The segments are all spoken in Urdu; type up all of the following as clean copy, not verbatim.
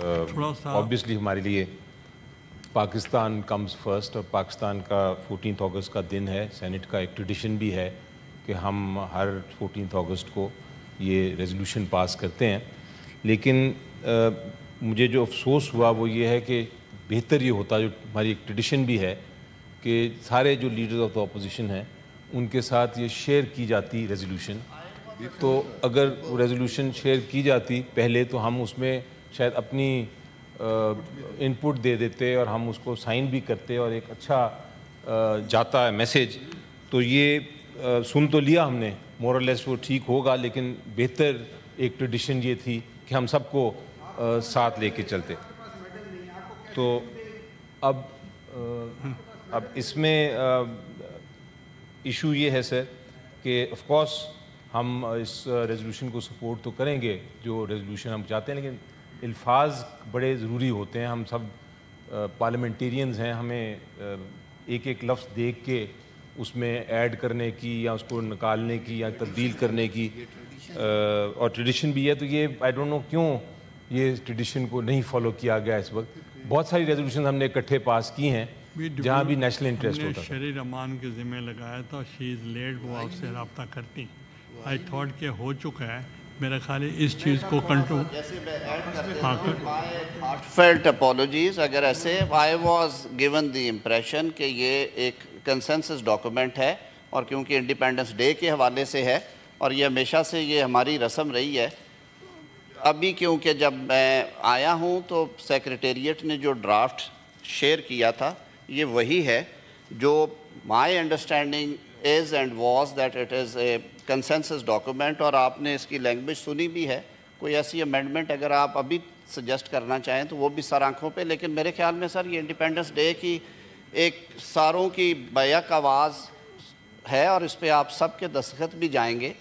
تھوڑا سا آبویسلی ہمارے لیے پاکستان کمز فرسٹ، اور پاکستان کا 14 اگست کا دن ہے. سینٹ کا ایک ٹریڈیشن بھی ہے کہ ہم ہر 14 اگست کو یہ ریزولوشن پاس کرتے ہیں. لیکن مجھے جو افسوس ہوا وہ یہ ہے کہ بہتر یہ ہوتا، جو ہماری ایک ٹریڈیشن بھی ہے، کہ سارے جو لیڈرز آف دا اپوزیشن ہیں ان کے ساتھ یہ شیئر کی جاتی ریزولوشن. تو اگر وہ ریزولوشن شیئر کی جاتی پہلے تو ہم اس میں شاید اپنی ان پٹ دے دیتے اور ہم اس کو سائن بھی کرتے اور ایک اچھا جاتا ہے میسیج. تو یہ سن تو لیا ہم نے، مورلیس وہ ٹھیک ہوگا، لیکن بہتر ایک ٹریڈیشن یہ تھی کہ ہم سب کو ساتھ لے کے چلتے. تو اب اس میں ایشو یہ ہے سر کہ آف کورس ہم اس ریزولوشن کو سپورٹ تو کریں گے، جو ریزولوشن ہم چاہتے ہیں، لیکن الفاظ بڑے ضروری ہوتے ہیں. ہم سب پارلیمنٹیرینز ہیں، ہمیں ایک ایک لفظ دیکھ کے اس میں ایڈ کرنے کی یا اس کو نکالنے کی یا تبدیل کرنے کی اور ٹریڈیشن بھی ہے. تو یہ آئی ڈونٹ نو کیوں یہ ٹریڈیشن کو نہیں فالو کیا گیا. اس وقت بہت ساری ریزولوشن ہم نے اکٹھے پاس کی ہیں جہاں بھی نیشنل انٹرسٹ ہوتا تھا. شہری رحمان کے ذمہ لگایا تھا، شی از لیٹ، وہ آپ سے رابطہ کرتی. آئی تھاٹ کہ ہو چکا ہے. میرا خیال ہے اس چیز کو کنٹرول. Heartfelt apologies. اگر ایسے I was given the impression کہ یہ ایک کنسنسس ڈاکومنٹ ہے، اور کیونکہ انڈیپینڈنس ڈے کے حوالے سے ہے اور یہ ہمیشہ سے یہ ہماری رسم رہی ہے. ابھی کیونکہ جب میں آیا ہوں تو سیکریٹریٹ نے جو ڈرافٹ شیئر کیا تھا یہ وہی ہے جو my understanding is and was that it is a consensus document. اور آپ نے اس کی لینگویج سنی بھی ہے. کوئی ایسی امینڈمنٹ اگر آپ ابھی سجیسٹ کرنا چاہیں تو وہ بھی سر آنکھوں پہ. لیکن میرے خیال میں سر یہ انڈیپینڈنس ڈے کی ایک ساروں کی بیک آواز ہے اور اس پہ آپ سب کے دستخط بھی جائیں گے.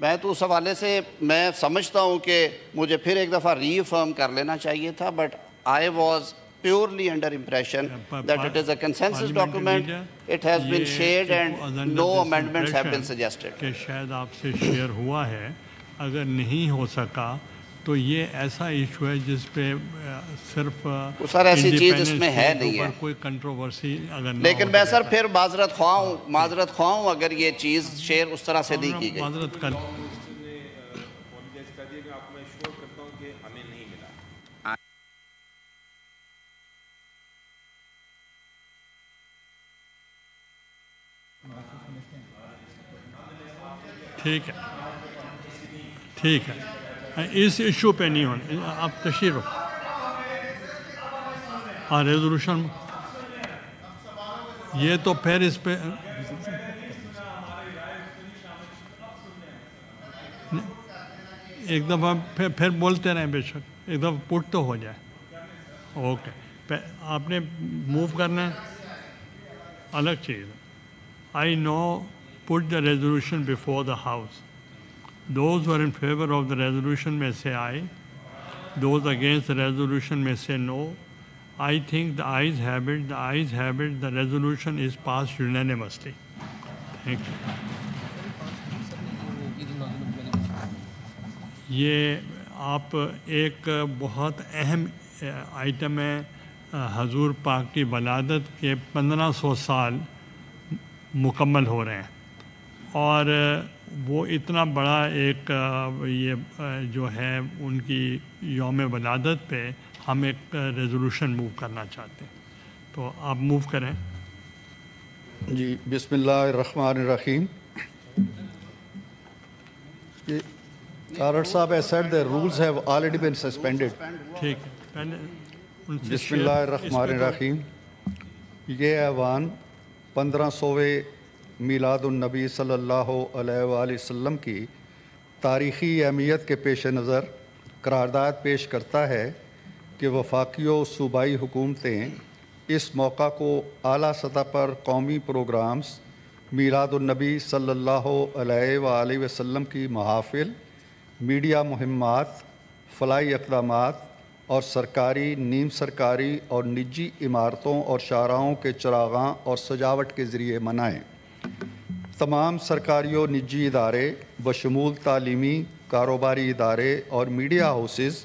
میں تو اس حوالے سے میں سمجھتا ہوں کہ مجھے پھر ایک دفعہ ری افرم کر لینا چاہیے تھا. But I was purely under impression that it is a consensus document. It has been shared and no amendments have been suggested. کہ شاید آپ سے شیئر ہوا ہے. اگر نہیں ہو سکا تو یہ ایسا ایشو ہے جس پہ صرف سر ایسی چیز اس میں ہے نہیں ہے کوئی کنٹروورسی. اگر لیکن میں سر پھر معذرت خواہ ہوں اگر یہ چیز شیئر اس طرح سے نہیں کی گئی. معذرت کر ٹھیک ہے، ٹھیک ہے. اس ایشو پہ نہیں ہونے آپ تشریح رکھو. ہاں ریزولوشن یہ تو پھر اس پہ ایک دفعہ پھر بولتے رہیں، بے شک ایک دفعہ پٹ تو ہو جائے. اوکے آپ نے موو کرنا ہے الگ چیز. آئی نو put the resolution before the House. Those who are in favor of the resolution may say aye. Those against the resolution may say no. I think the ayes have it. The ayes have it. The resolution is passed unanimously. Thank you. یہ آپ ایک بہت اہم آئٹم ہے. حضور پاک کی ولادت کے 1500 سال مکمل ہو رہے ہیں، اور وہ اتنا بڑا ایک یہ جو ہے ان کی یوم ولادت پہ ہم ایک ریزولوشن موو کرنا چاہتے ہیں. تو آپ موو کریں. جی بسم اللہ الرحمن الرحیم. Tarot Sahab has said the rules have already been suspended. ٹھیک ہے، پہلے بسم اللہ الرحمن الرحیم. یہ ایوان 1500ویں میلاد النبی صلی اللہ علیہ وآلہ وسلم کی تاریخی اہمیت کے پیش نظر قرارداد پیش کرتا ہے کہ وفاقی و صوبائی حکومتیں اس موقع کو اعلیٰ سطح پر قومی پروگرامز، میلاد النبی صلی اللہ علیہ وآلہ وسلم کی محافل، میڈیا مہمات، فلاحی اقدامات اور سرکاری، نیم سرکاری اور نجی عمارتوں اور شاہراہوں کے چراغاں اور سجاوٹ کے ذریعے منائیں. تمام سرکاری و نجی ادارے بشمول تعلیمی، کاروباری ادارے اور media houses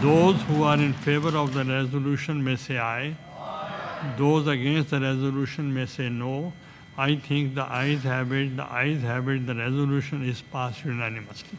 Those who are in favor of the resolution may say aye. Those against the resolution may say no. I think the ayes have it. The ayes have it. The resolution is passed unanimously.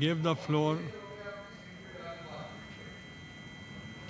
Give the floor.